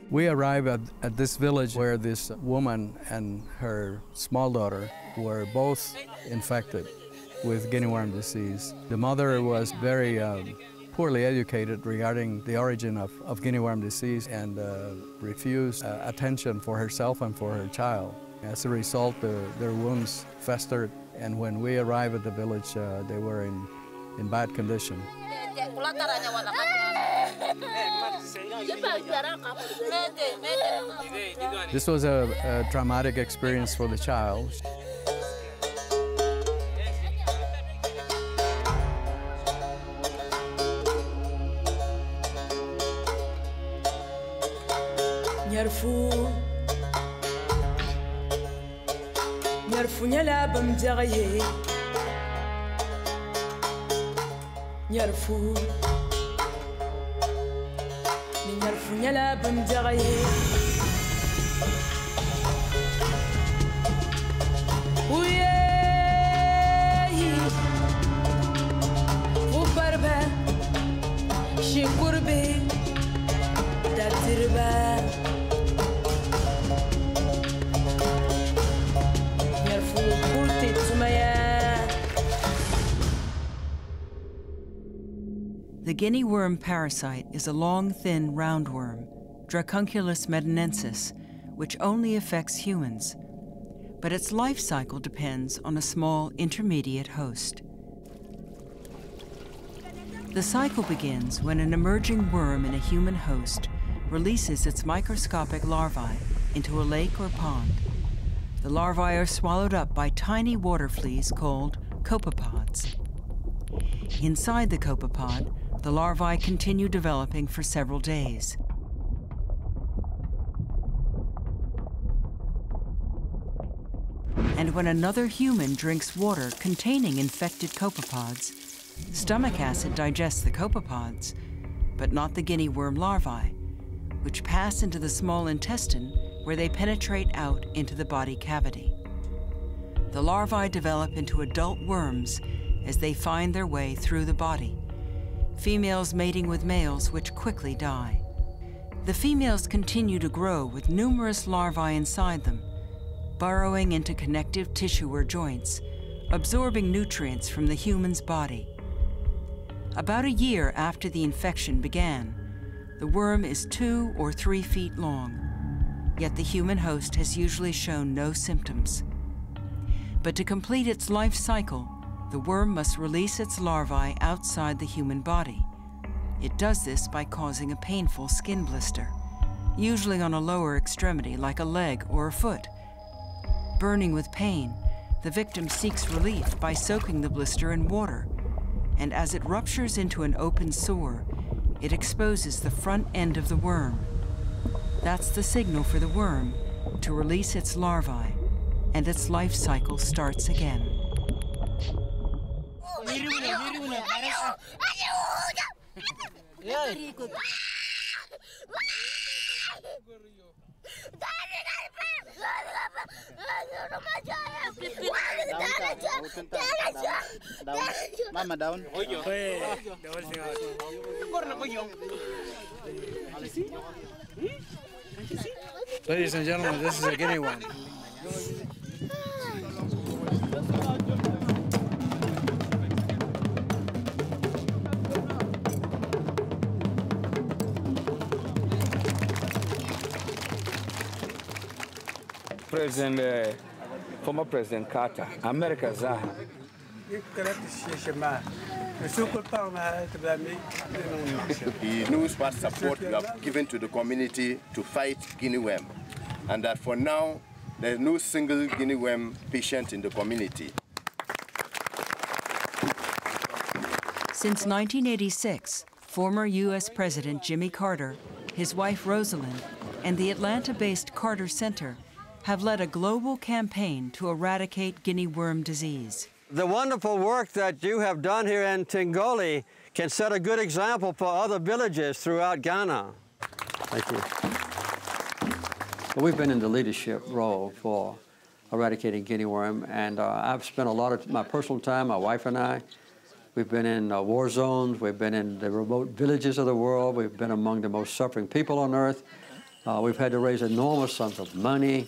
We arrived at this village where this woman and her small daughter were both infected with Guinea worm disease. The mother was very poorly educated regarding the origin of Guinea worm disease and refused attention for herself and for her child. As a result, their wounds festered, and when we arrived at the village, they were in bad condition. This was a traumatic experience for the child. The Guinea worm parasite is a long, thin roundworm, Dracunculus medinensis, which only affects humans. But its life cycle depends on a small intermediate host. The cycle begins when an emerging worm in a human host releases its microscopic larvae into a lake or pond. The larvae are swallowed up by tiny water fleas called copepods. Inside the copepod, the larvae continue developing for several days. And when another human drinks water containing infected copepods, stomach acid digests the copepods, but not the Guinea worm larvae, which pass into the small intestine where they penetrate out into the body cavity. The larvae develop into adult worms as they find their way through the body, females mating with males which quickly die. The females continue to grow with numerous larvae inside them, burrowing into connective tissue or joints, absorbing nutrients from the human's body. About a year after the infection began, the worm is 2 or 3 feet long, yet the human host has usually shown no symptoms. But to complete its life cycle, the worm must release its larvae outside the human body. It does this by causing a painful skin blister, usually on a lower extremity like a leg or a foot. Burning with pain, the victim seeks relief by soaking the blister in water, and as it ruptures into an open sore, it exposes the front end of the worm. That's the signal for the worm to release its larvae, and its life cycle starts again. Mama down. Ladies and gentlemen, this is a Guinea worm. Former President Carter, America Zaha. He knows what support you have given to the community to fight Guinea worm, and that for now, there is no single Guinea worm patient in the community. Since 1986, former U.S. President Jimmy Carter, his wife Rosalind, and the Atlanta-based Carter Center have led a global campaign to eradicate Guinea worm disease. The wonderful work that you have done here in Tingoli can set a good example for other villages throughout Ghana. Thank you. Well, we've been in the leadership role for eradicating Guinea worm, and I've spent a lot of my personal time, my wife and I, we've been in war zones, we've been in the remote villages of the world, we've been among the most suffering people on earth, We've had to raise enormous sums of money.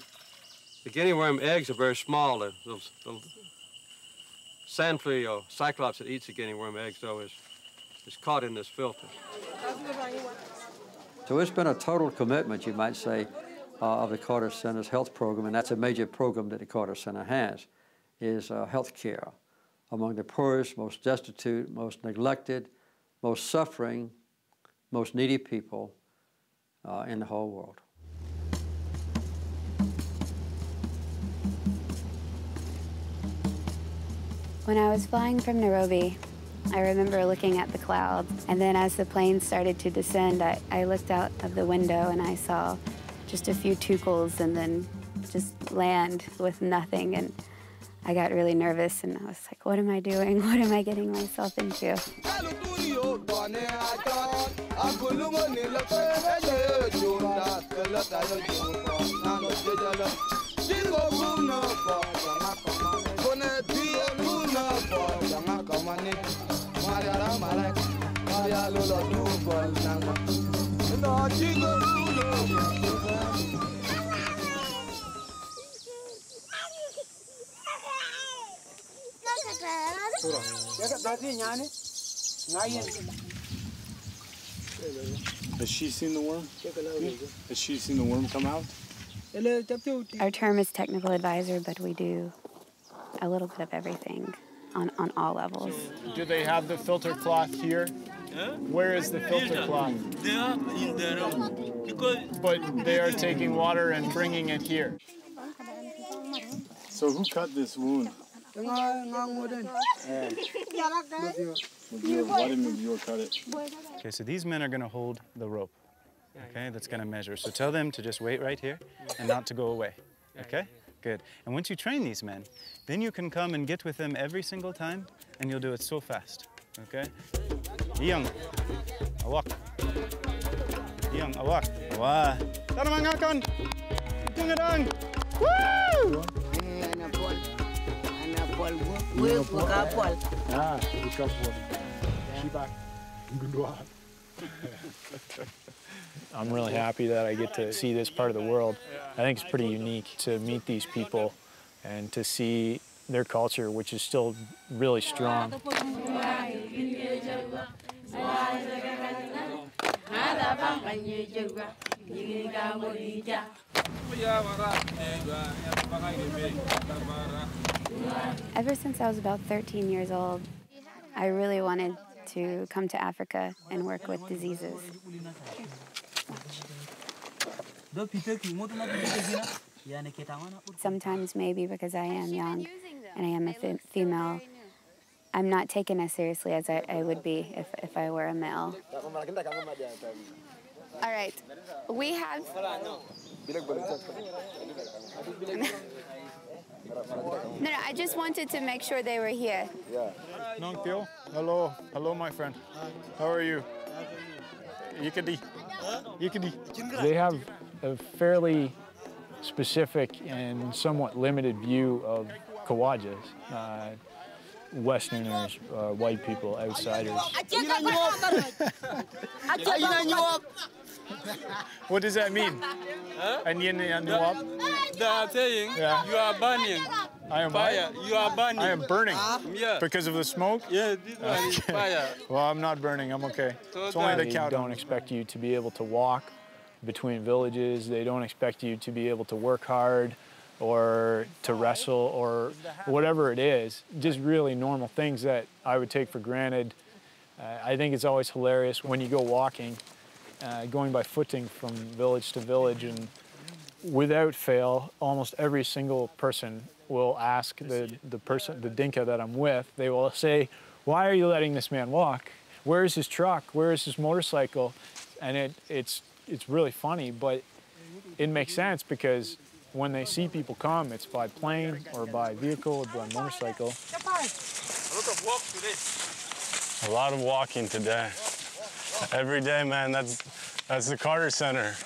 The guinea worm eggs are very small. The sand flea or cyclops that eats the guinea worm eggs, though, is caught in this filter. So it's been a total commitment, you might say, of the Carter Center's health program, and that's a major program that the Carter Center has, is health care among the poorest, most destitute, most neglected, most suffering, most needy people in the whole world. When I was flying from Nairobi, I remember looking at the clouds, and then as the plane started to descend, I looked out of the window and I saw just a few tucals and then just land with nothing, and I got really nervous and I was like, what am I doing? What am I getting myself into? Has she seen the worm? Has she seen the worm come out? Our term is technical advisor, but we do a little bit of everything on all levels. Do they have the filter cloth here? Where is the filter cloth? They are in the room because. But they are taking water and bringing it here. So who cut this wound? Why didn't you cut it? Okay, so these men are going to hold the rope, okay, that's going to measure. So tell them to just wait right here and not to go away, okay? Good. And once you train these men, then you can come and get with them every single time, and you'll do it so fast, okay? Iyang, awak. Iyang, awak. Wah. Tara mangakon. Tungadang. Woo! I'm really happy that I get to see this part of the world. I think it's pretty unique to meet these people and to see their culture, which is still really strong. Ever since I was about 13 years old, I really wanted to come to Africa and work with diseases. Sometimes maybe because I am young and I am a female, I'm not taken as seriously as I would be if I were a male. All right, we have... No, I just wanted to make sure they were here. Nong Teo, hello. Hello, my friend. How are you? Yikadi. Yikadi. They have a fairly specific and somewhat limited view of Kawajas, Westerners, white people, outsiders. What does that mean? They are saying you are burning. I am fire. You are burning. I am burning. Yeah. Because of the smoke? Yeah, this one is fire. Well, I'm not burning. I'm okay. It's only the cow. They don't expect you to be able to walk between villages. They don't expect you to be able to work hard or to wrestle or whatever it is. Just really normal things that I would take for granted. I think it's always hilarious when you go walking, going by footing from village to village, and without fail, almost every single person will ask the Dinka that I'm with, they will say, why are you letting this man walk? Where is his truck? Where is his motorcycle? And it's really funny, but it makes sense because when they see people come, it's by plane or by vehicle or by motorcycle. A lot of walking today. Every day, man, that's the Carter Center.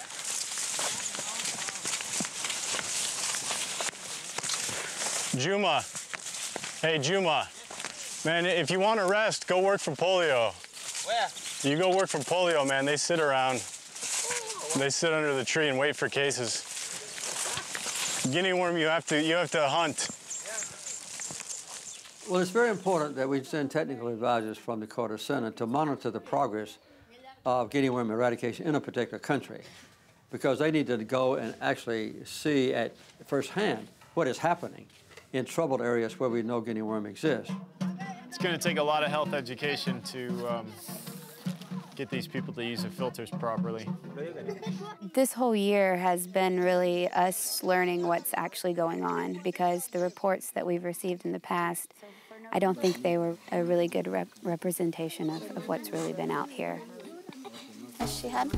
Juma, hey Juma, man, if you want to rest, go work for polio. Where? You go work for polio, man. They sit around. They sit under the tree and wait for cases. Guinea worm, you have to hunt. Well, it's very important that we send technical advisors from the Carter Center to monitor the progress of guinea worm eradication in a particular country, because they need to go and actually see at firsthand what is happening in troubled areas where we know guinea worm exists. It's going to take a lot of health education to get these people to use the filters properly. This whole year has been really us learning what's actually going on, because the reports that we've received in the past, I don't think they were a really good representation of what's really been out here. Has she had?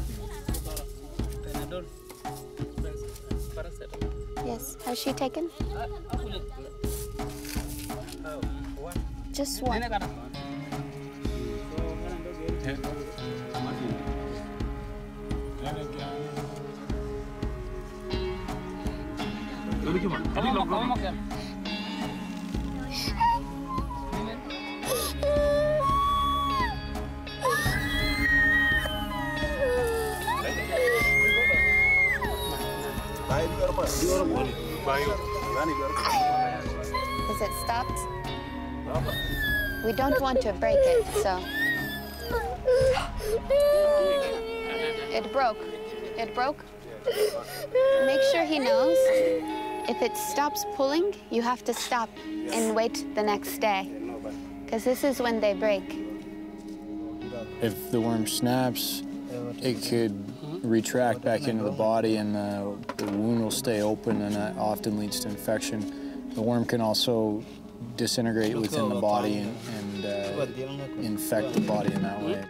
Yes. Has she taken? Just one. Is it stopped? We don't want to break it, so. It broke. It broke? Make sure he knows. If it stops pulling, you have to stop and wait the next day, because this is when they break. If the worm snaps, it could retract back into the body, and the wound will stay open, and that often leads to infection. The worm can also disintegrate within the body and infect the body in that way.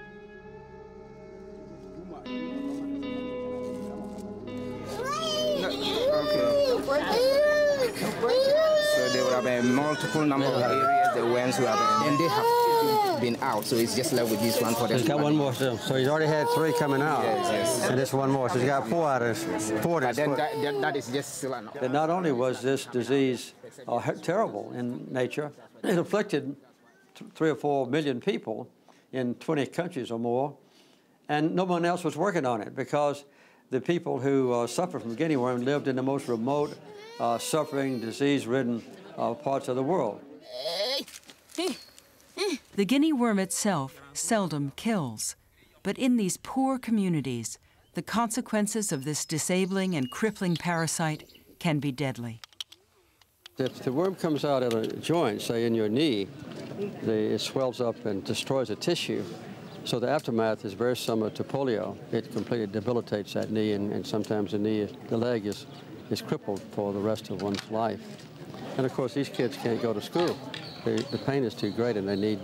So there would have been multiple number of areas, the worms who have been, and they have been out, so it's just left with this one for them. He's got one more still. So he's already had 3 coming out. Yes. And this one more. So he's got 4 out of 4. But then that is just still enough. That not only was this disease terrible in nature, it afflicted 3 or 4 million people in 20 countries or more, and no one else was working on it, because the people who suffered from guinea worm lived in the most remote, suffering, disease-ridden parts of the world. The guinea worm itself seldom kills, but in these poor communities, the consequences of this disabling and crippling parasite can be deadly. If the worm comes out at a joint, say in your knee, it swells up and destroys the tissue. So the aftermath is very similar to polio. It completely debilitates that knee, and sometimes the leg is crippled for the rest of one's life. And of course, these kids can't go to school. The pain is too great, and they need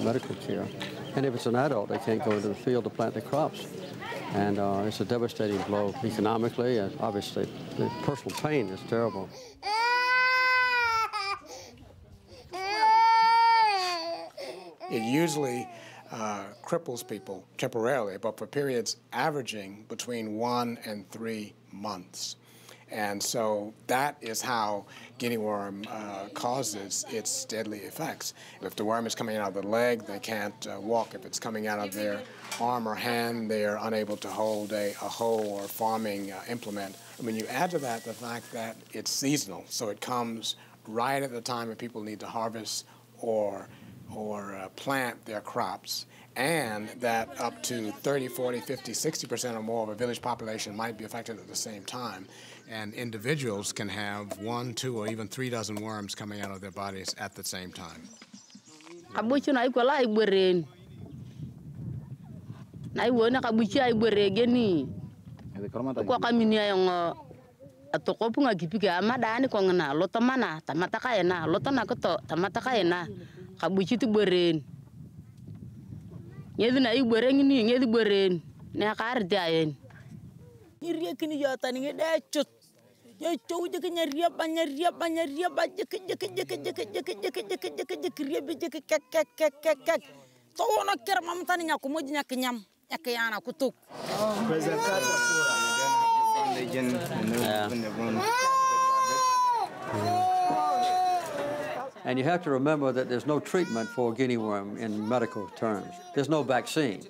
medical care. And if it's an adult, they can't go into the field to plant the crops. And it's a devastating blow economically, and obviously the personal pain is terrible. It usually cripples people temporarily, but for periods averaging between 1 and 3 months. And so that is how guinea worm causes its deadly effects. If the worm is coming out of the leg, they can't walk. If it's coming out of their arm or hand, they are unable to hold a hoe or farming implement. I mean, you add to that the fact that it's seasonal, so it comes right at the time that people need to harvest or plant their crops, and that up to 30, 40, 50, 60% or more of a village population might be affected at the same time. And individuals can have 1, 2, or even 3 dozen worms coming out of their bodies at the same time. And you have to remember that there's no treatment for guinea worm in medical terms. There's no vaccine.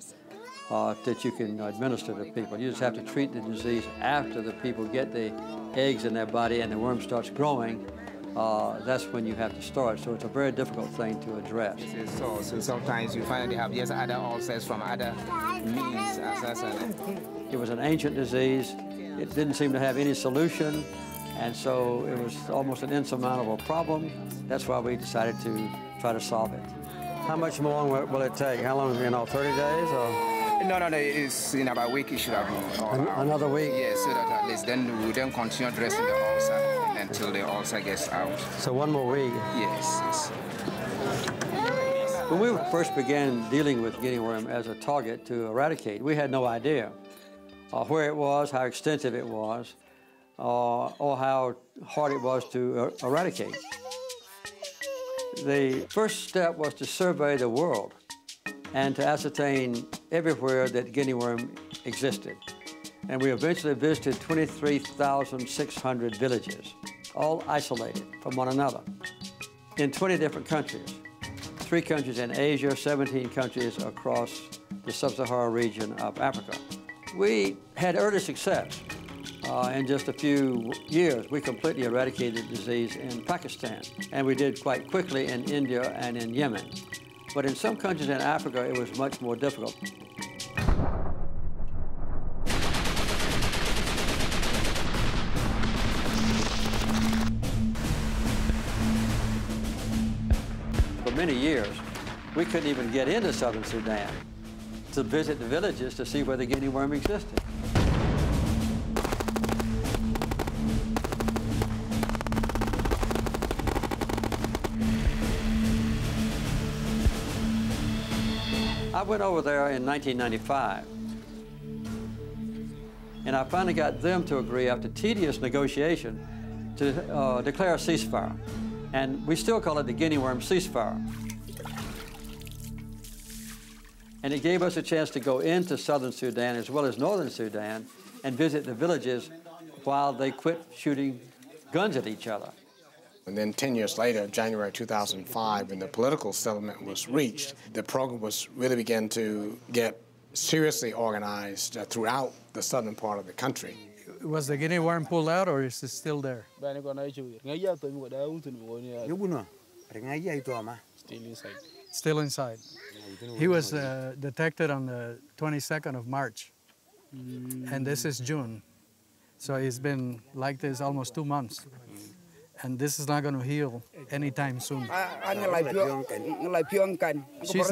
that you can administer to people. You just have to treat the disease after the people get the eggs in their body and the worm starts growing. That's when you have to start. So it's a very difficult thing to address. So sometimes you find they have just other ulcers from other means. It was an ancient disease. It didn't seem to have any solution, and so it was almost an insurmountable problem. That's why we decided to try to solve it. How much more will it take? How long, 30 days? Or? No, it's in about a week it should have been. Another week? Yes, so that at least then we then continue dressing the ulcer until the ulcer gets out. So 1 more week? Yes. When we first began dealing with guinea worm as a target to eradicate, we had no idea where it was, how extensive it was, or how hard it was to eradicate. The first step was to survey the world and to ascertain everywhere that guinea worm existed. And we eventually visited 23,600 villages, all isolated from one another, in 20 different countries. 3 countries in Asia, 17 countries across the sub-Saharan region of Africa. We had early success. In just a few years, we completely eradicated the disease in Pakistan, and we did quite quickly in India and in Yemen. But in some countries in Africa, it was much more difficult. For many years, we couldn't even get into southern Sudan to visit the villages to see where the guinea worm existed. I went over there in 1995, and I finally got them to agree after tedious negotiation to declare a ceasefire. And we still call it the guinea worm ceasefire. And it gave us a chance to go into southern Sudan as well as northern Sudan and visit the villages while they quit shooting guns at each other. And then 10 years later, January 2005, when the political settlement was reached, the program really began to get seriously organized throughout the southern part of the country. Was the guinea worm pulled out, or is it still there? Still inside. Still inside. He was detected on the 22nd of March, and this is June. So he's been like this almost 2 months. And this is not going to heal anytime soon. She's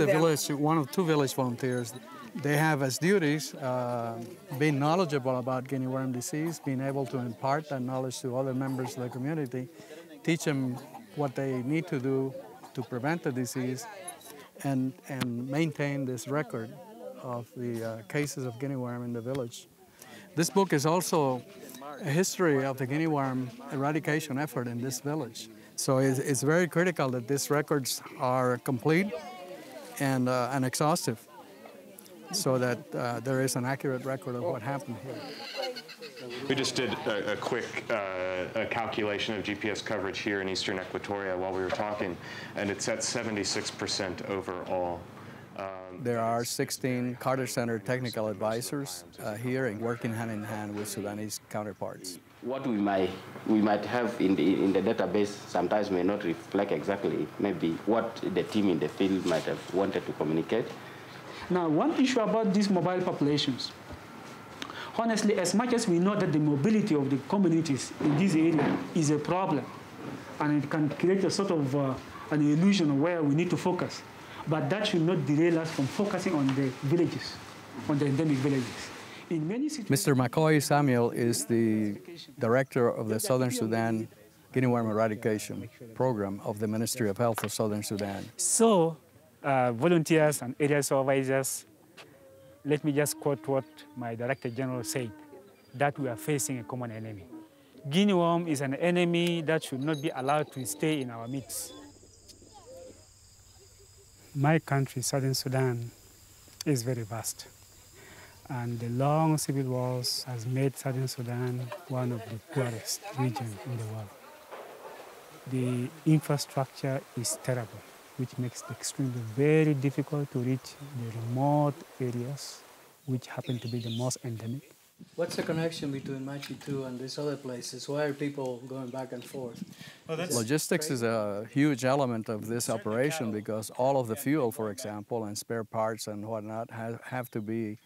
one of 2 village volunteers. They have as duties being knowledgeable about guinea worm disease, being able to impart that knowledge to other members of the community, teach them what they need to do to prevent the disease, and maintain this record of the cases of guinea worm in the village. This book is also a history of the guinea worm eradication effort in this village. So it's very critical that these records are complete and exhaustive, so that there is an accurate record of what happened here. We just did a quick calculation of GPS coverage here in eastern Equatoria while we were talking, and it's at 76% overall. There are 16 Carter Center technical advisors here and working hand in hand with Sudanese counterparts. What we might have in the database sometimes may not reflect exactly maybe what the team in the field might have wanted to communicate. Now, one issue about these mobile populations, honestly, as much as we know that the mobility of the communities in this area is a problem, and it can create a sort of an illusion of where we need to focus, but that should not derail us from focusing on the villages, on the endemic villages. In many Mr. McCoy Samuel is the director of the Southern Sudan Guinea Worm Eradication Program of the Ministry of Health of Southern Sudan. So, volunteers and area supervisors, let me just quote what my Director General said, that we are facing a common enemy. Guinea worm is an enemy that should not be allowed to stay in our midst. My country, Southern Sudan, is very vast. And the long civil wars has made Southern Sudan one of the poorest regions in the world. The infrastructure is terrible, which makes it extremely very difficult to reach the remote areas which happen to be the most endemic. What's the connection between Machu Picchu and these other places? Why are people going back and forth? Logistics is a huge element of this operation because all of the fuel, for example, and spare parts and whatnot have to be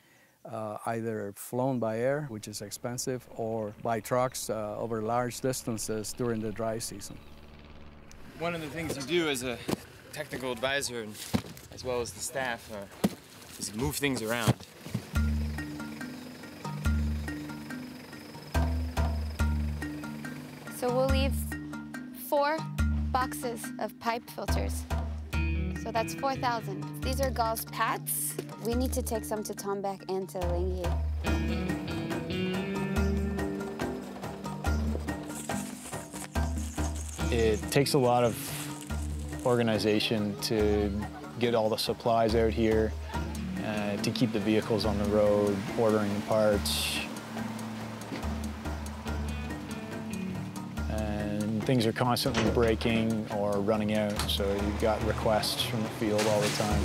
either flown by air, which is expensive, or by trucks over large distances during the dry season. One of the things you do as a technical advisor, and as well as the staff, is move things around. So we'll leave 4 boxes of pipe filters. So that's 4,000. These are gauze pads. We need to take some to Tombak and to Lingyi. It takes a lot of organization to get all the supplies out here, to keep the vehicles on the road, ordering parts. And things are constantly breaking or running out, so you've got requests from the field all the time.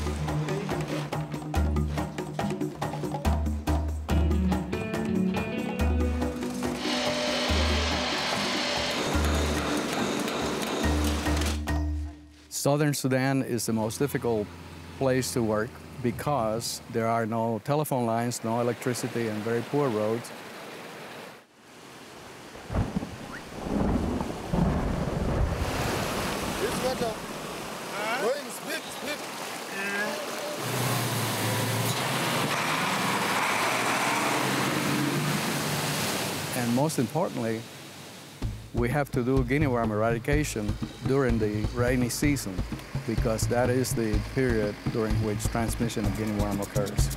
Southern Sudan is the most difficult place to work because there are no telephone lines, no electricity, and very poor roads. And most importantly, we have to do Guinea worm eradication during the rainy season because that is the period during which transmission of Guinea worm occurs.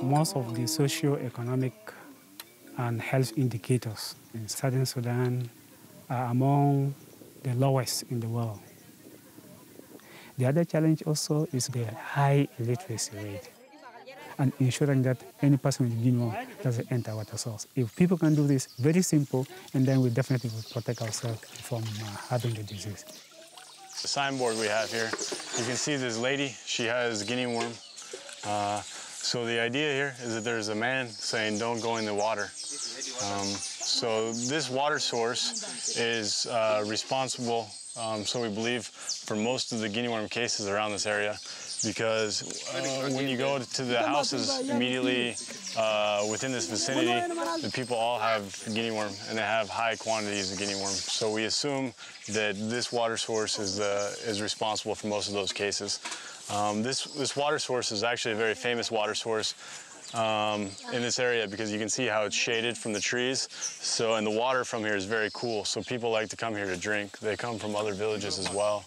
Most of the socio-economic and health indicators in Southern Sudan are among the lowest in the world. The other challenge also is the high illiteracy rate and ensuring that any person with Guinea worm doesn't enter water source. If people can do this, very simple, and then we definitely will protect ourselves from having the disease. The signboard we have here, you can see this lady, she has Guinea worm. So the idea here is that there's a man saying, don't go in the water. So this water source is responsible, so we believe, for most of the Guinea worm cases around this area, because when you go to the houses immediately within this vicinity, the people all have Guinea worm, and they have high quantities of Guinea worm. So we assume that this water source is responsible for most of those cases. This water source is actually a very famous water source in this area because you can see how it's shaded from the trees. So, and the water from here is very cool. So people like to come here to drink. They come from other villages as well.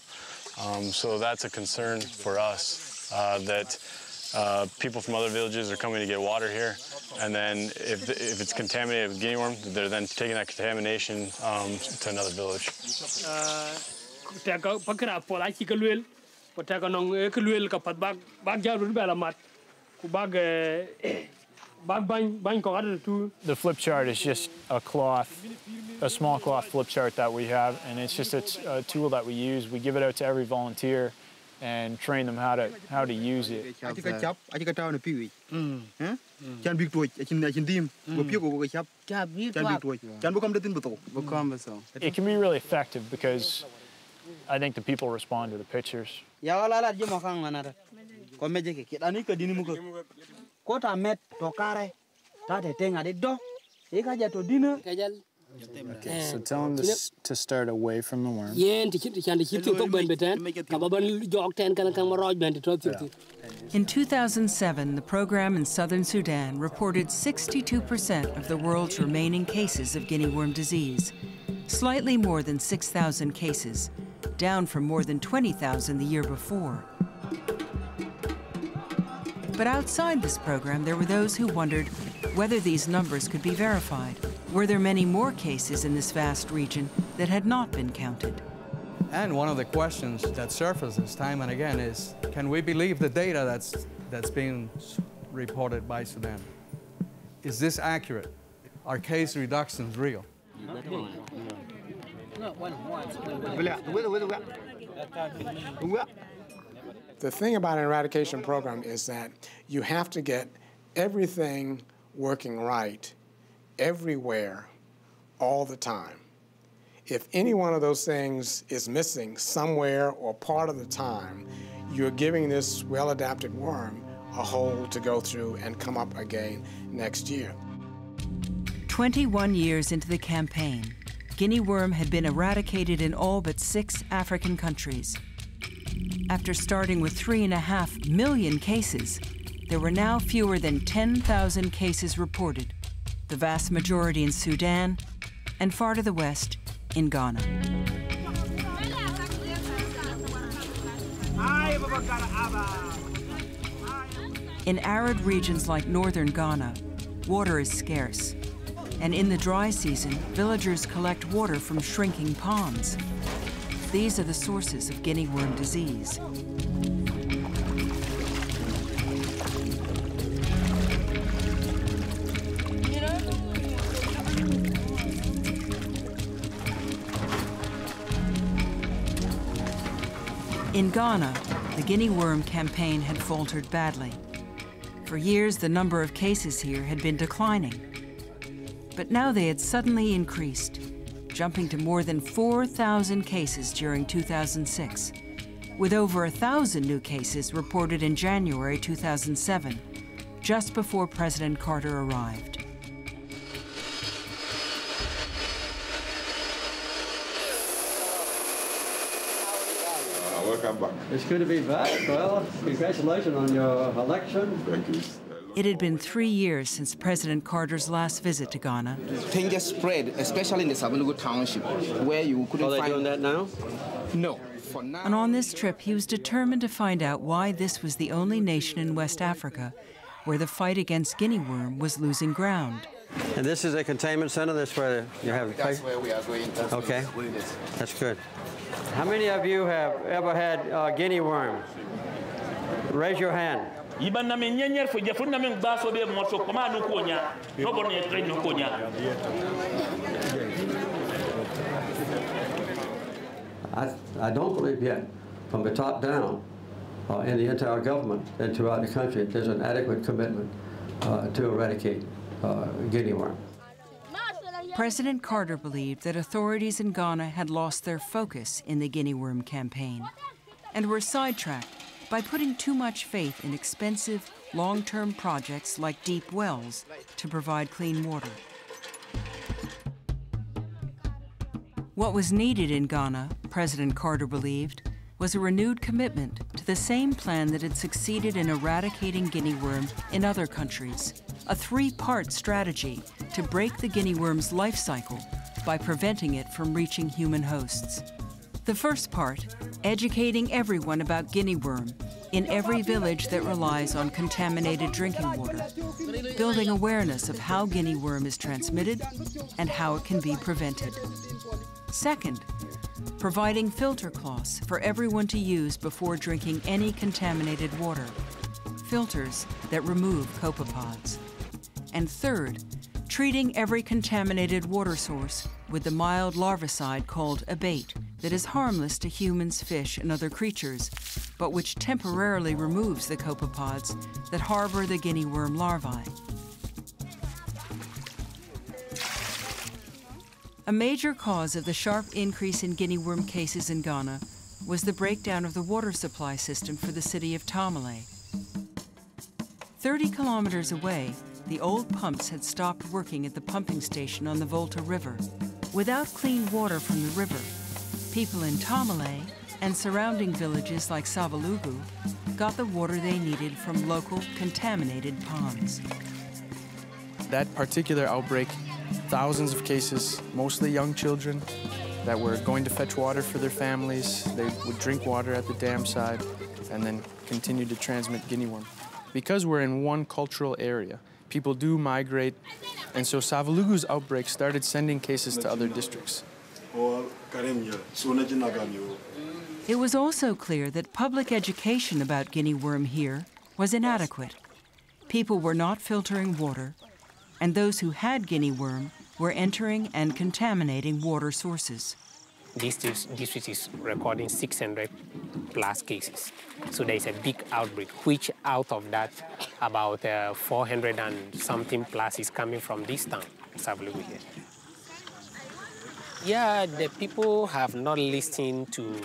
So that's a concern for us that people from other villages are coming to get water here. And then if it's contaminated with Guinea worm, they're then taking that contamination to another village. The flip chart is just a cloth, a small cloth flip chart that we have, and it's just a tool that we use. We give it out to every volunteer and train them how to use it. It can be really effective because I think the people respond to the pictures. Okay, so tell them to start away from the worm. In 2007, the program in southern Sudan reported 62% of the world's remaining cases of Guinea worm disease, slightly more than 6,000 cases, down from more than 20,000 the year before. But outside this program, there were those who wondered whether these numbers could be verified. Were there many more cases in this vast region that had not been counted? And one of the questions that surfaces time and again is, can we believe the data that's that's being reported by Sudan. Is this accurate? Are case reductions real? The thing about an eradication program is that you have to get everything working right everywhere all the time. If any one of those things is missing somewhere or part of the time, you're giving this well-adapted worm a hole to go through and come up again next year. 21 years into the campaign, Guinea worm had been eradicated in all but 6 African countries. After starting with 3.5 million cases, there were now fewer than 10,000 cases reported, the vast majority in Sudan, and far to the west, in Ghana. In arid regions like northern Ghana, water is scarce. And in the dry season, villagers collect water from shrinking ponds. These are the sources of Guinea worm disease. In Ghana, the Guinea worm campaign had faltered badly. For years, the number of cases here had been declining. But now they had suddenly increased, jumping to more than 4,000 cases during 2006, with over 1,000 new cases reported in January 2007, just before President Carter arrived. Welcome back. It's good to be back. Well, congratulations on your election. Thank you. It had been 3 years since President Carter's last visit to Ghana. Things just spread, especially in the Sabalugu township, where you couldn't find... Are they doing that now? No. For now... And on this trip, he was determined to find out why this was the only nation in West Africa where the fight against Guinea worm was losing ground. And this is a containment center? That's where you have... That's where we are going. Okay. That's good. How many of you have ever had Guinea worm? Raise your hand. I don't believe yet, from the top down, in the entire government and throughout the country, there's an adequate commitment to eradicate Guinea worm. President Carter believed that authorities in Ghana had lost their focus in the Guinea worm campaign and were sidetracked by putting too much faith in expensive, long-term projects like deep wells to provide clean water. What was needed in Ghana, President Carter believed, was a renewed commitment to the same plan that had succeeded in eradicating Guinea worm in other countries, a 3-part strategy to break the Guinea worm's life cycle by preventing it from reaching human hosts. The first part, educating everyone about Guinea worm in every village that relies on contaminated drinking water, building awareness of how Guinea worm is transmitted and how it can be prevented. Second, providing filter cloths for everyone to use before drinking any contaminated water, filters that remove copepods. And third, treating every contaminated water source with the mild larvicide called eradicate that is harmless to humans, fish, and other creatures, but which temporarily removes the copepods that harbor the Guinea worm larvae. A major cause of the sharp increase in Guinea worm cases in Ghana was the breakdown of the water supply system for the city of Tamale. 30 kilometers away, the old pumps had stopped working at the pumping station on the Volta River. Without clean water from the river, people in Tamale and surrounding villages like Sabalugu got the water they needed from local contaminated ponds. That particular outbreak, thousands of cases, mostly young children that were going to fetch water for their families. They would drink water at the dam side and then continue to transmit Guinea worm. Because we're in one cultural area, people do migrate, and so Sabalugu's outbreak started sending cases to other districts. It was also clear that public education about Guinea worm here was inadequate. People were not filtering water, and those who had guinea worm were entering and contaminating water sources. This district is recording 600 plus cases. So there is a big outbreak, which out of that, about 400 and something plus is coming from this town, Savlugu here. Yeah, the people have not listened to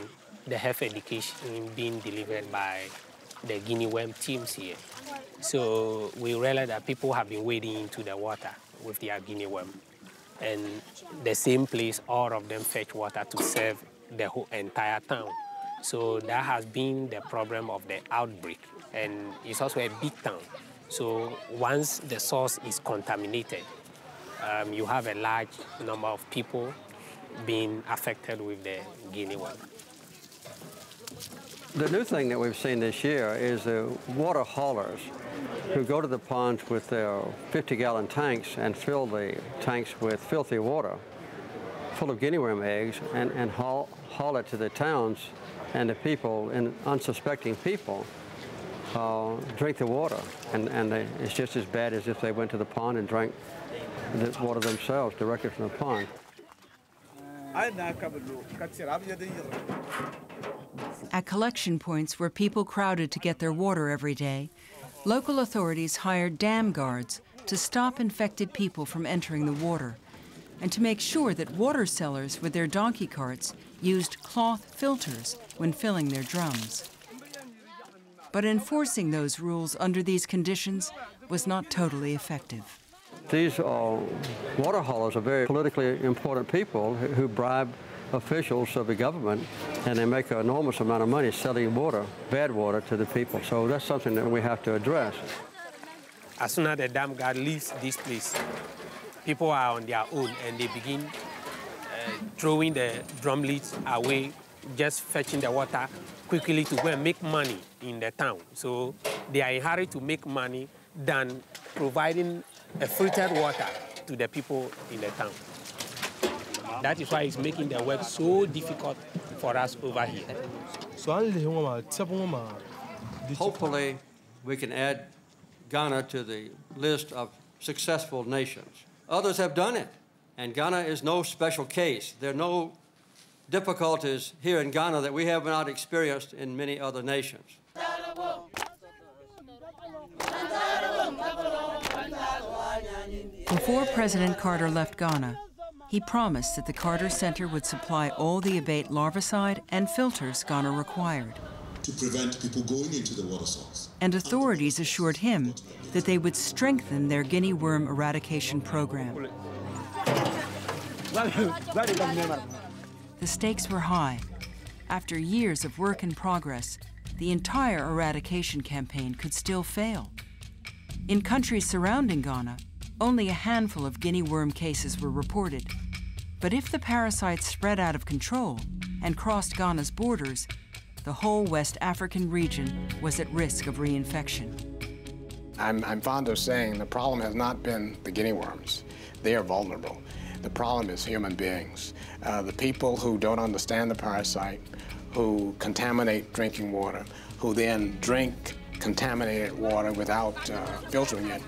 the health education being delivered by the Guinea Worm teams here. So we realized that people have been wading into the water with their Guinea Worm. And the same place, all of them fetch water to serve the whole entire town. So that has been the problem of the outbreak. And it's also a big town. So once the source is contaminated, you have a large number of people being affected with the Guinea Worm. The new thing that we've seen this year is the water haulers who go to the ponds with their 50-gallon tanks and fill the tanks with filthy water full of guinea worm eggs and haul it to the towns, and the people, and unsuspecting people, drink the water. And it's just as bad as if they went to the pond and drank the water themselves directly from the pond. At collection points where people crowded to get their water every day, local authorities hired dam guards to stop infected people from entering the water and to make sure that water sellers with their donkey carts used cloth filters when filling their drums. But enforcing those rules under these conditions was not totally effective. These water haulers are very politically important people who bribe officials of the government, and they make an enormous amount of money selling water, bad water, to the people. So that's something that we have to address. As soon as the dam guard leaves this place, people are on their own and they begin throwing the drum lids away, just fetching the water quickly to go and make money in the town. So they are in a hurry to make money than providing a filtered water to the people in the town. That is why it's making the work so difficult for us over here. Hopefully, we can add Ghana to the list of successful nations. Others have done it, and Ghana is no special case. There are no difficulties here in Ghana that we have not experienced in many other nations. Before President Carter left Ghana, he promised that the Carter Center would supply all the abate larvicide and filters Ghana required. To prevent people going into the water source. And authorities assured him that they would strengthen their guinea worm eradication program. The stakes were high. After years of work in progress, the entire eradication campaign could still fail. In countries surrounding Ghana, only a handful of guinea worm cases were reported. But if the parasites spread out of control and crossed Ghana's borders, the whole West African region was at risk of reinfection. I'm fond of saying the problem has not been the guinea worms. They are vulnerable. The problem is human beings. The people who don't understand the parasite, who contaminate drinking water, who then drink contaminated water without filtering it.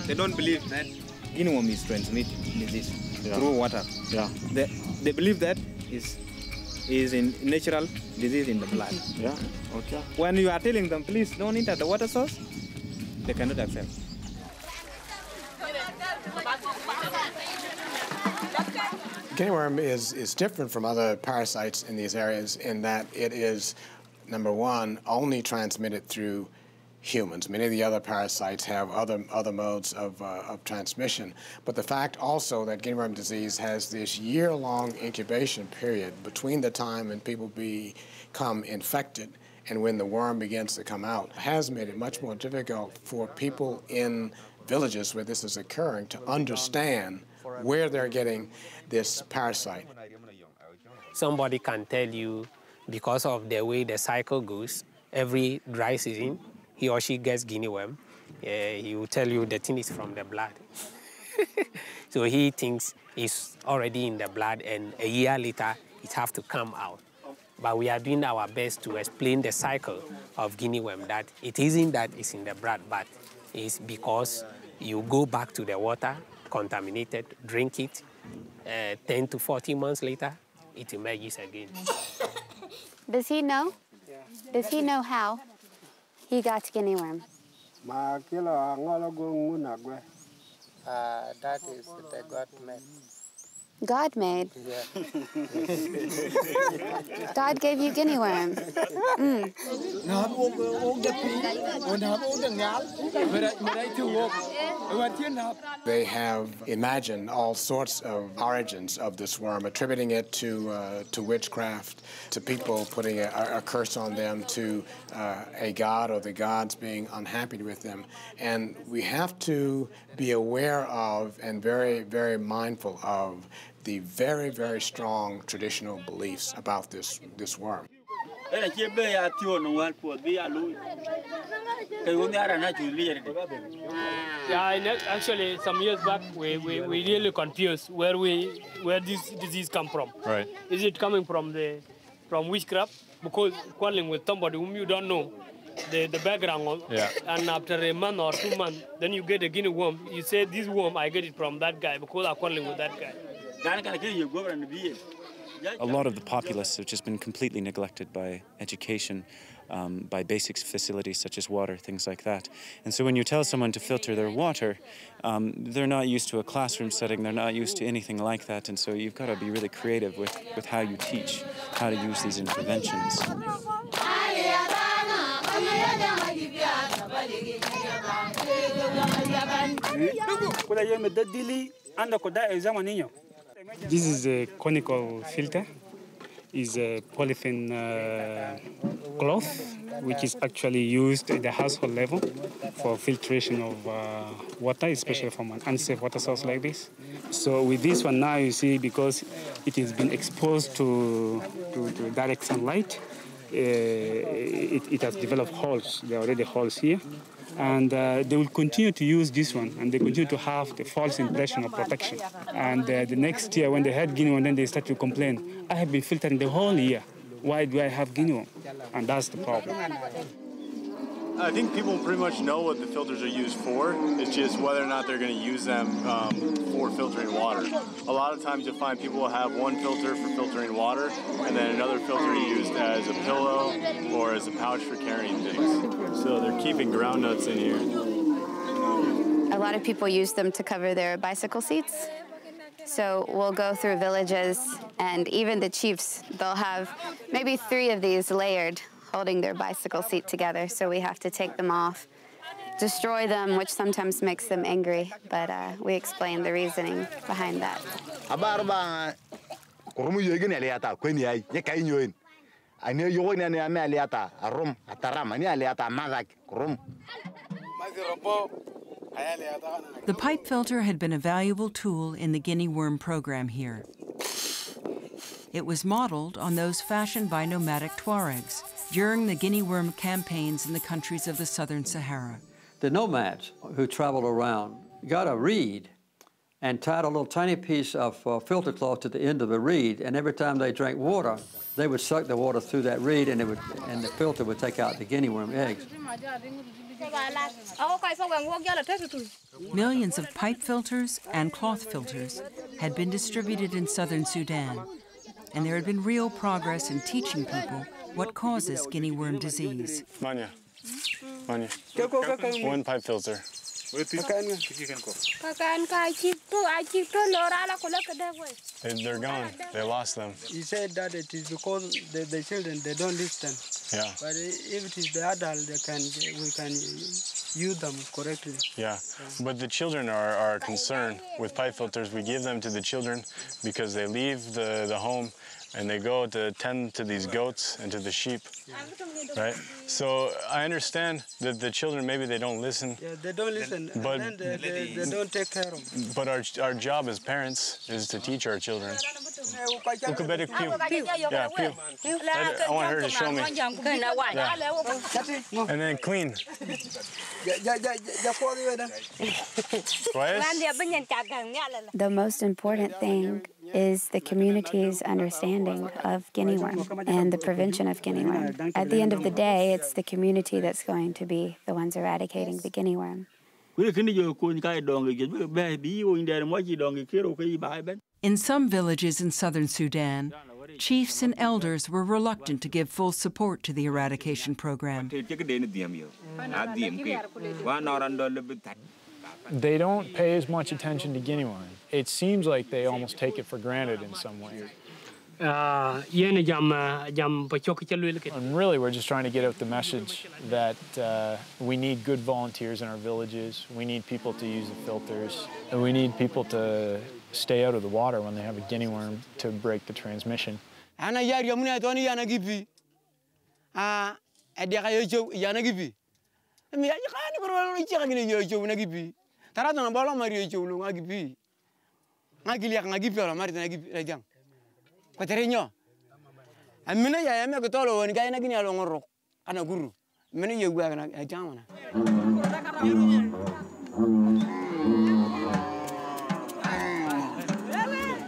They don't believe that Guinea worm is transmitting disease through water. Yeah. They believe that is in natural disease in the blood. Yeah. Okay. When you are telling them, please don't enter the water source, they cannot accept. Guinea worm is different from other parasites in these areas in that it is, number one, only transmitted through humans. Many of the other parasites have other modes of transmission. But the fact also that guinea worm disease has this year-long incubation period between the time when people become infected and when the worm begins to come out has made it much more difficult for people in villages where this is occurring to understand where they're getting this parasite. Somebody can tell you, because of the way the cycle goes, every dry season, he or she gets guinea worm. he will tell you the thing is from the blood. So he thinks it's already in the blood, and a year later, it have to come out. But we are doing our best to explain the cycle of Guinea worm, that it isn't that it's in the blood, but it's because you go back to the water, contaminated, drink it, 10 to 14 months later, it emerges again. Does he know? Does he know how he got Guinea worm? That is the God made. God made? Yeah. God gave you Guinea worm. Mm. They have imagined all sorts of origins of this worm, attributing it to witchcraft, to people putting a curse on them, to a god or the gods being unhappy with them. And we have to be aware of and very, very mindful of the very, very strong traditional beliefs about this worm. Yeah, actually, some years back, we really confused where this disease come from. Right. Is it coming from witchcraft? Because quarreling with somebody whom you don't know the background of, yeah. And after a month or 2 months, then you get a Guinea worm. You say, this worm, I get it from that guy because I'm quarreling with that guy. A lot of the populace have just been completely neglected by education, by basic facilities such as water, things like that. And so when you tell someone to filter their water, they're not used to a classroom setting, they're not used to anything like that, and so you've got to be really creative with how you teach, how to use these interventions. This is a conical filter. It's a polythene cloth, which is actually used at the household level for filtration of water, especially from an unsafe water source like this. So with this one now, you see, because it has been exposed to direct sunlight, it has developed holes. There are already holes here. And they will continue to use this one, and they continue to have the false impression of protection. And the next year, when they had Guinea worm, then they start to complain, I have been filtering the whole year. Why do I have Guinea worm? And that's the problem. I think people pretty much know what the filters are used for. It's just whether or not they're going to use them for filtering water. A lot of times you'll find people will have one filter for filtering water and then another filter used as a pillow or as a pouch for carrying things. So they're keeping ground nuts in here. A lot of people use them to cover their bicycle seats. So we'll go through villages, and even the chiefs, they'll have maybe 3 of these layered, holding their bicycle seat together, so we have to take them off, destroy them, which sometimes makes them angry, but we explain the reasoning behind that. The pipe filter had been a valuable tool in the Guinea worm program here. It was modeled on those fashioned by nomadic Tuaregs during the Guinea worm campaigns in the countries of the southern Sahara. The nomads who traveled around got a reed and tied a little tiny piece of filter cloth to the end of the reed, and every time they drank water, they would suck the water through that reed, and the filter would take out the Guinea worm eggs. Millions of pipe filters and cloth filters had been distributed in southern Sudan, and there had been real progress in teaching people what causes Guinea worm disease. Manya, one pipe filter. They're gone. They lost them. He said that it is because the children, they don't listen. Yeah. But if it is the adult, we can use them correctly. Yeah, but the children are concerned with pipe filters. We give them to the children because they leave the home and they go to tend to these goats and to the sheep, right? So I understand that the children, maybe they don't listen. Yeah, they don't listen, but and then they don't take care of them. But our job as parents is to teach our children. Yeah, pew. I want her to show me. Yeah. And then clean. The most important thing is the community's understanding of Guinea worm and the prevention of Guinea worm. At the end of the day, it's the community that's going to be the ones eradicating the Guinea worm. In some villages in southern Sudan, chiefs and elders were reluctant to give full support to the eradication program. They don't pay as much attention to Guinea worm. It seems like they almost take it for granted in some way. And really, we're just trying to get out the message that we need good volunteers in our villages, we need people to use the filters, and we need people to stay out of the water when they have a guinea worm to break the transmission.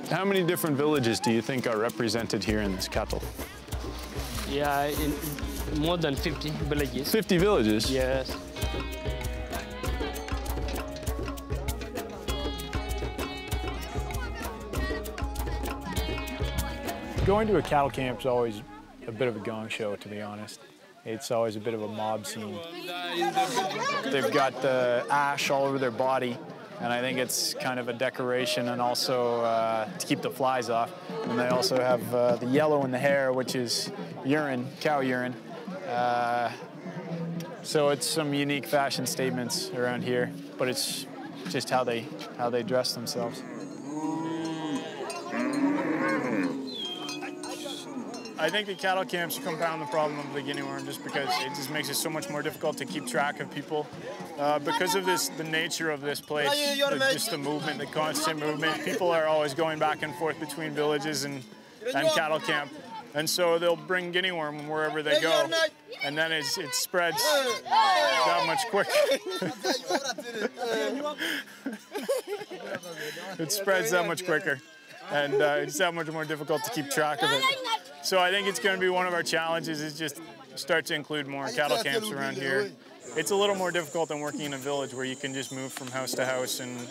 How many different villages do you think are represented here in this cattle? Yeah, in more than 50 villages. 50 villages? Yes. Going to a cattle camp is always a bit of a gong show, to be honest. It's always a bit of a mob scene. They've got the ash all over their body, and I think it's kind of a decoration and also to keep the flies off. And they also have the yellow in the hair, which is urine, cow urine. So it's some unique fashion statements around here, but it's just how they dress themselves. I think the cattle camps compound the problem of the guinea worm just because it just makes it so much more difficult to keep track of people. Because of the nature of this place, just the movement, the constant movement, people are always going back and forth between villages and cattle camp. And so they'll bring guinea worm wherever they go, and then it spreads that much quicker. It spreads that much quicker, and it's that much more difficult to keep track of it. So I think it's going to be one of our challenges is just start to include more cattle camps around here. It's a little more difficult than working in a village where you can just move from house to house, and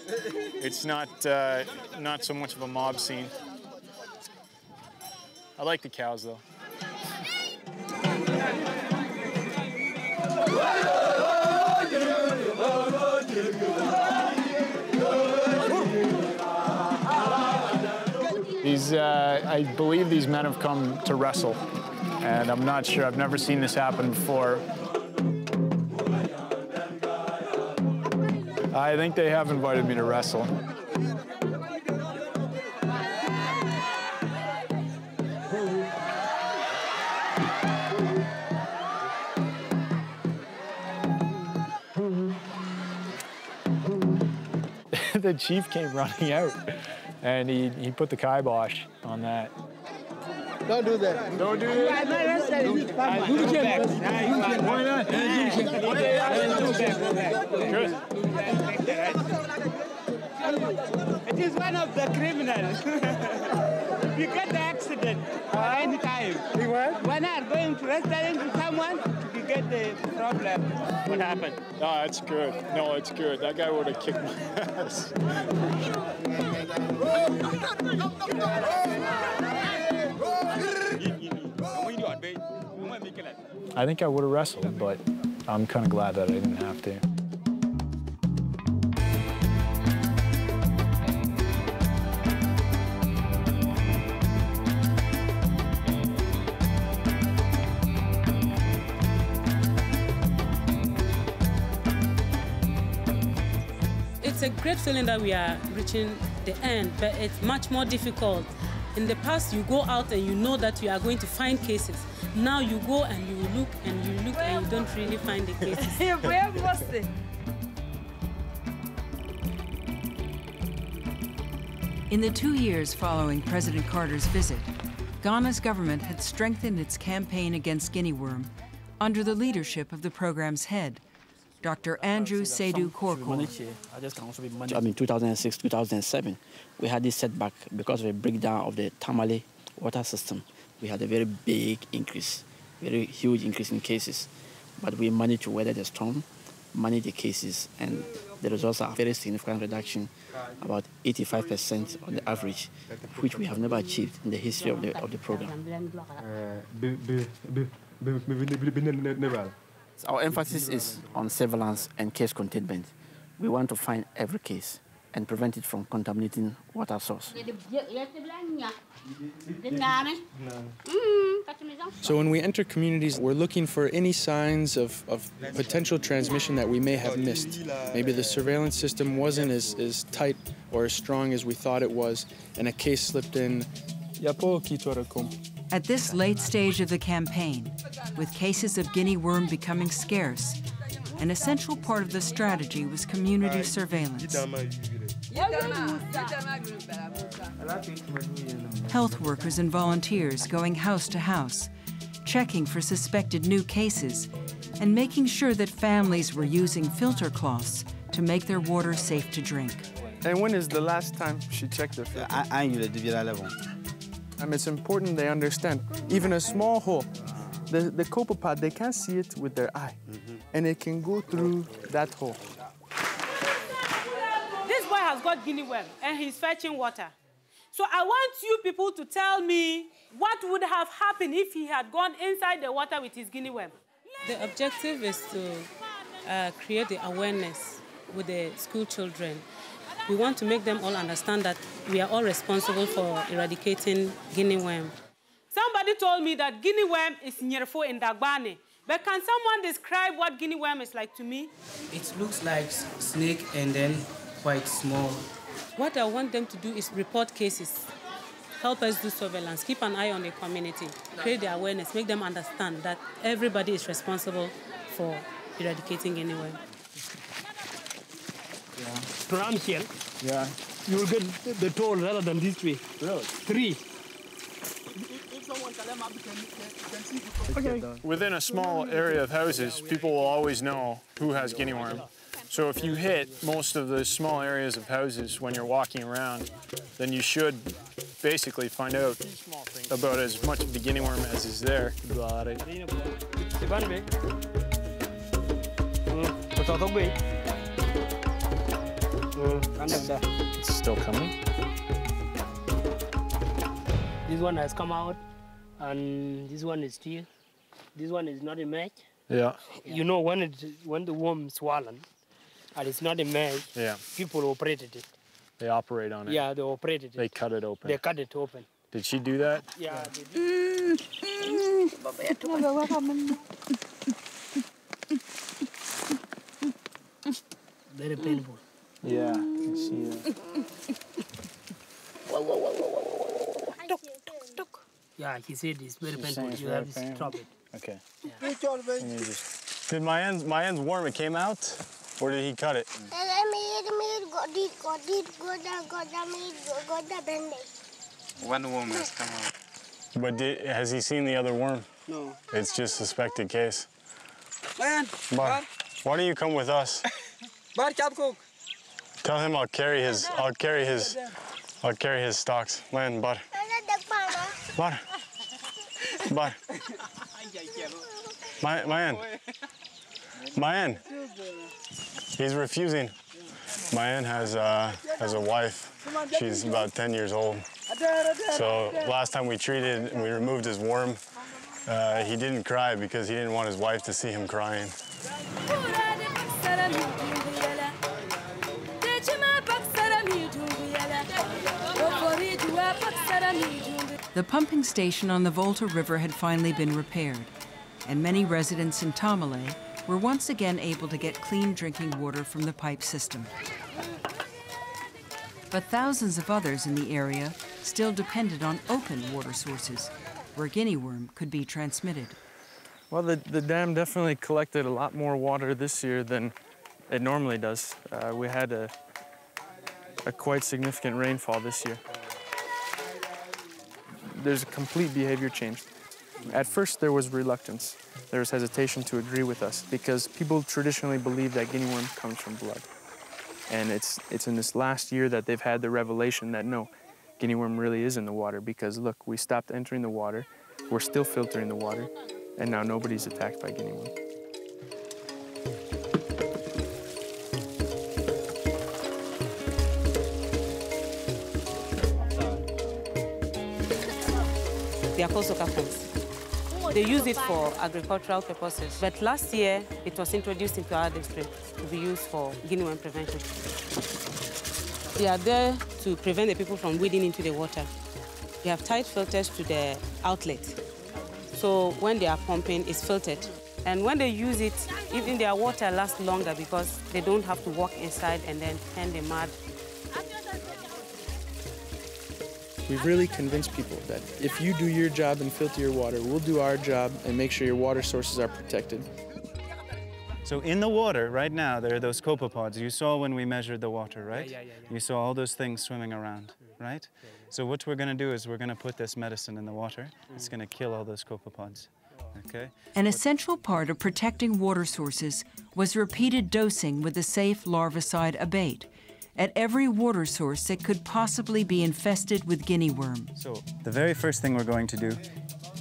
it's not so much of a mob scene. I like the cows, though. I believe these men have come to wrestle, and I'm not sure. I've never seen this happen before. I think they have invited me to wrestle. The chief came running out, and he put the kibosh on that. Don't do that. Don't do that. Why not? It is one of the criminals. You get the accident any time. When I'm going to restaurant to someone, you get the problem. What happened? No, that's good. No, it's good. That guy would have kicked my ass. I think I would have wrestled, but I'm kind of glad that I didn't have to. It's a great feeling that we are reaching the end, but it's much more difficult In the past, you go out and you know that you are going to find cases. Now you go and you look and you look and you don't really find the cases. In the 2 years following President Carter's visit, Ghana's government had strengthened its campaign against guinea worm under the leadership of the program's head, Dr. Andrew Seydou Korkor. In 2006, 2007, we had this setback because of a breakdown of the Tamale water system. We had a very big increase, very huge increase in cases. But we managed to weather the storm, manage the cases, and the results are a very significant reduction, about 85% on the average, which we have never achieved in the history of the program. Our emphasis is on surveillance and case containment. We want to find every case and prevent it from contaminating water source. So when we enter communities, we're looking for any signs of potential transmission that we may have missed. Maybe the surveillance system wasn't as tight or as strong as we thought it was, and a case slipped in. At this late stage of the campaign, with cases of guinea worm becoming scarce, an essential part of the strategy was community surveillance. Health workers and volunteers going house to house, checking for suspected new cases, and making sure that families were using filter cloths to make their water safe to drink. And when is the last time she checked the filter? It's important they understand, even a small hole, the copepod, they can't see it with their eye, and it can go through that hole. This boy has got guinea worm, and he's fetching water. So I want you people to tell me what would have happened if he had gone inside the water with his guinea worm. The objective is to create the awareness with the school children. We want to make them all understand that we are all responsible for eradicating guinea worm. Somebody told me that guinea worm is nyerfo in Dagbani. But can someone describe what guinea worm is like to me? It looks like snake and then quite small. What I want them to do is report cases, help us do surveillance, keep an eye on the community, create the awareness, make them understand that everybody is responsible for eradicating guinea worm. From here, you will get the toll rather than these three. Really? 3. Okay. Within a small area of houses, people will always know who has guinea worm. So if you hit most of the small areas of houses when you're walking around, then you should basically find out about as much of the guinea worm as is there. It's still coming. This one has come out, and this one is still. This one is not a match. Yeah. You know, when the worm is swollen, and it's not a match, people operated it. They operate on it. Yeah, they operated it. They cut it open. They cut it open. Did she do that? Yeah, they did. Very painful. Yeah, I can see that. Yeah, he said it's very painful. You have to stop it. Okay. Yeah. Did Mayan's worm, it came out? Or did he cut it? One worm has come out. But has he seen the other worm? No. It's just suspected case. Mayan, Bar, why don't you come with us? Bar, chop cook. Tell him I'll carry his stocks. Land, Bar. Bar. Bar. Mayan. He's refusing. Mayan has a wife. She's about 10 years old. So last time we treated and we removed his worm, he didn't cry because he didn't want his wife to see him crying. The pumping station on the Volta River had finally been repaired, and many residents in Tamale were once again able to get clean drinking water from the pipe system. But thousands of others in the area still depended on open water sources where guinea worm could be transmitted. Well, the dam definitely collected a lot more water this year than it normally does. We had a quite significant rainfall this year. There's a complete behavior change. At first, there was reluctance. There was hesitation to agree with us because people traditionally believe that guinea worm comes from blood. And it's in this last year that they've had the revelation that no, guinea worm really is in the water because look, we stopped entering the water, we're still filtering the water, and now nobody's attacked by guinea worm. They are called soccer pumps. They use it for agricultural purposes. But last year, it was introduced into our district to be used for guinea worm prevention. They are there to prevent the people from wading into the water. They have tight filters to the outlet. So when they are pumping, it's filtered. And when they use it, even their water lasts longer because they don't have to walk inside and then turn the mud. We've really convinced people that if you do your job and filter your water, we'll do our job and make sure your water sources are protected. So in the water right now, there are those copepods. You saw when we measured the water, right? Yeah. You saw all those things swimming around, right? So what we're going to do is we're going to put this medicine in the water. It's going to kill all those copepods, okay? An essential part of protecting water sources was repeated dosing with the safe larvicide abate at every water source that could possibly be infested with guinea worm. So the very first thing we're going to do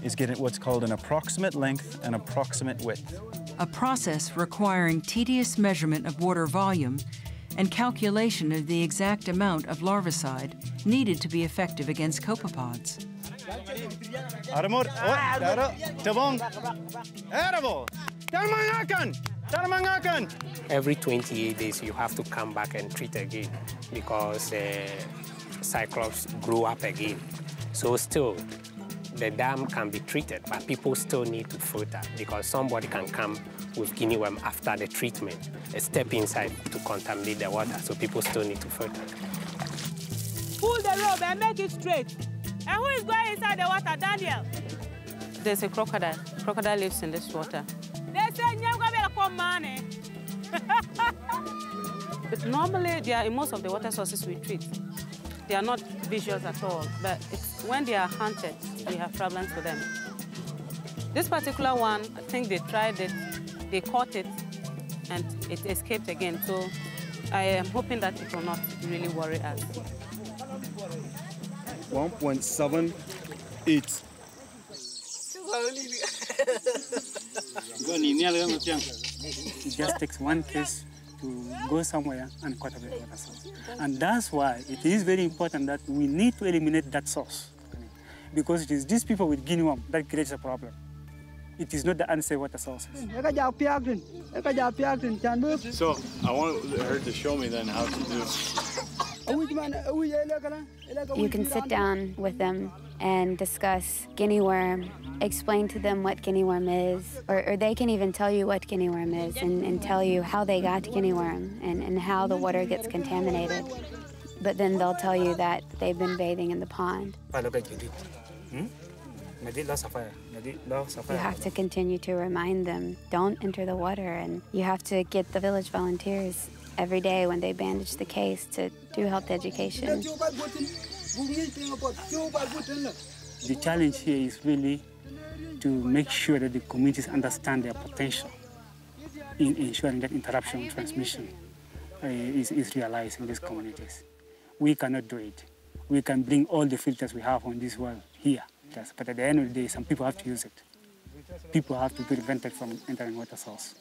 is get what's called an approximate length and approximate width. A process requiring tedious measurement of water volume and calculation of the exact amount of larvicide needed to be effective against copepods. Every 28 days, you have to come back and treat again because cyclops grow up again. So still, the dam can be treated, but people still need to filter because somebody can come with guinea worm after the treatment, step inside to contaminate the water, so people still need to filter. Pull the rope and make it straight. And who is going inside the water, Daniel? There's a crocodile. Crocodile lives in this water. They say, but normally, they are in most of the water sources we treat. They are not vicious at all, but when they are hunted, we have problems with them. This particular one, I think they tried it, they caught it, and it escaped again. So I am hoping that it will not really worry us. 1.78. It just takes one case to go somewhere and cut away the water source. And that's why it is very important that we need to eliminate that source. Because it is these people with guinea worm that creates a problem. It is not the unsafe water sources. So I want her to show me then how to do it. You can sit down with them and discuss guinea worm, explain to them what guinea worm is, or they can even tell you what guinea worm is and tell you how they got guinea worm and how the water gets contaminated. But then they'll tell you that they've been bathing in the pond. You have to continue to remind them, don't enter the water, and you have to get the village volunteers every day when they bandage the case to do health education. The challenge here is really to make sure that the communities understand their potential in ensuring that interruption transmission is realized in these communities. We cannot do it. We can bring all the filters we have on this well here, but at the end of the day, some people have to use it. People have to be prevented from entering water source.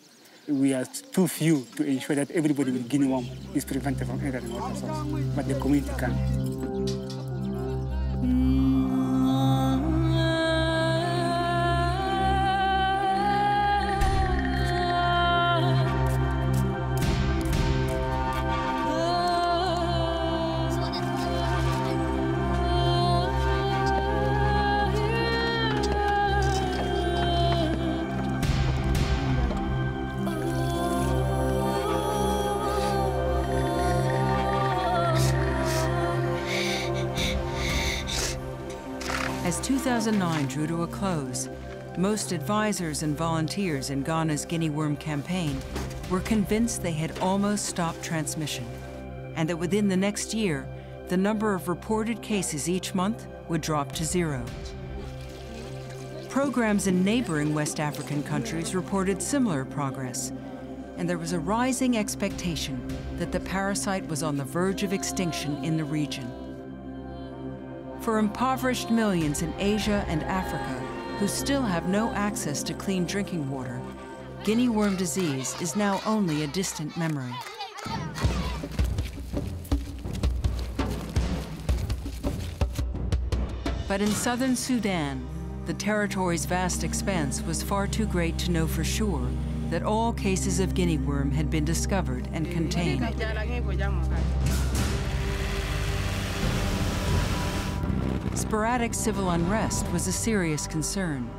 We are too few to ensure that everybody with guinea worm is prevented from entering water source, but the community can. 2009 drew to a close, most advisors and volunteers in Ghana's Guinea worm campaign were convinced they had almost stopped transmission, and that within the next year, the number of reported cases each month would drop to 0. Programs in neighboring West African countries reported similar progress, and there was a rising expectation that the parasite was on the verge of extinction in the region. For impoverished millions in Asia and Africa who still have no access to clean drinking water, Guinea worm disease is now only a distant memory. But in southern Sudan, the territory's vast expanse was far too great to know for sure that all cases of guinea worm had been discovered and contained. Sporadic civil unrest was a serious concern,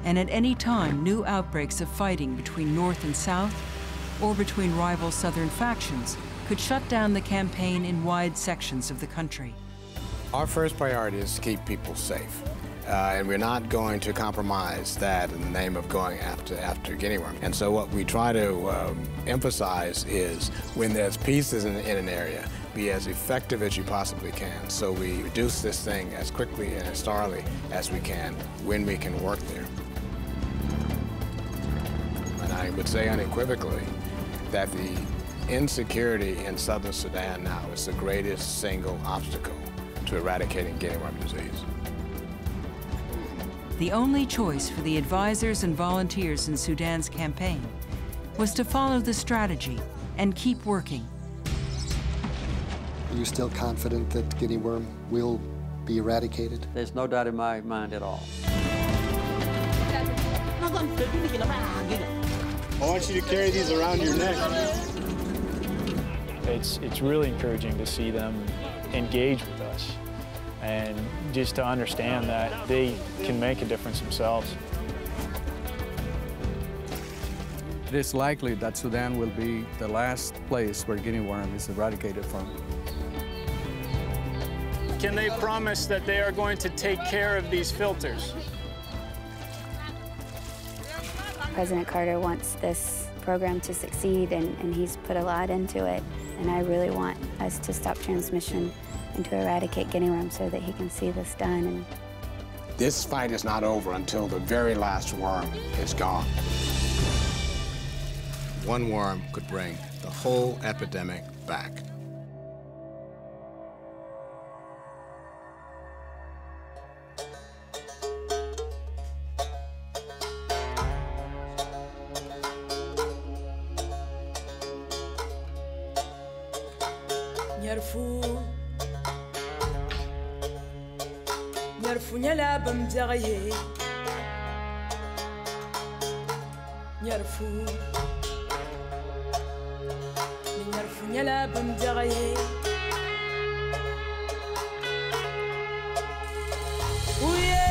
and at any time, new outbreaks of fighting between North and South or between rival Southern factions could shut down the campaign in wide sections of the country. Our first priority is to keep people safe. And we're not going to compromise that in the name of going after guinea worm. And so what we try to emphasize is when there's peace in an area, be as effective as you possibly can. So we reduce this thing as quickly and as thoroughly as we can when we can work there. And I would say unequivocally that the insecurity in southern Sudan now is the greatest single obstacle to eradicating guinea worm disease. The only choice for the advisors and volunteers in Sudan's campaign was to follow the strategy and keep working. Are you still confident that guinea worm will be eradicated? There's no doubt in my mind at all. I want you to carry these around your neck. It's really encouraging to see them engage with us and just to understand that they can make a difference themselves. It is likely that Sudan will be the last place where guinea worm is eradicated from. Can they promise that they are going to take care of these filters? President Carter wants this program to succeed, and he's put a lot into it. And I really want us to stop transmission and to eradicate guinea worm so that he can see this done. And this fight is not over until the very last worm is gone. One worm could bring the whole epidemic back. Nyala bamjagaye Nyarfu nyala bamjagaye Uye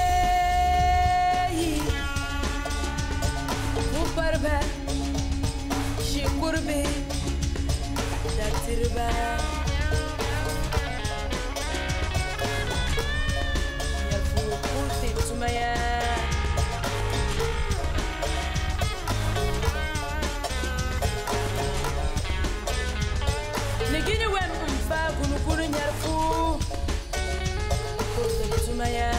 Mubarba Shikurbe Datirba Sumaya Negini wem mfa kunu nyarfu Sumaya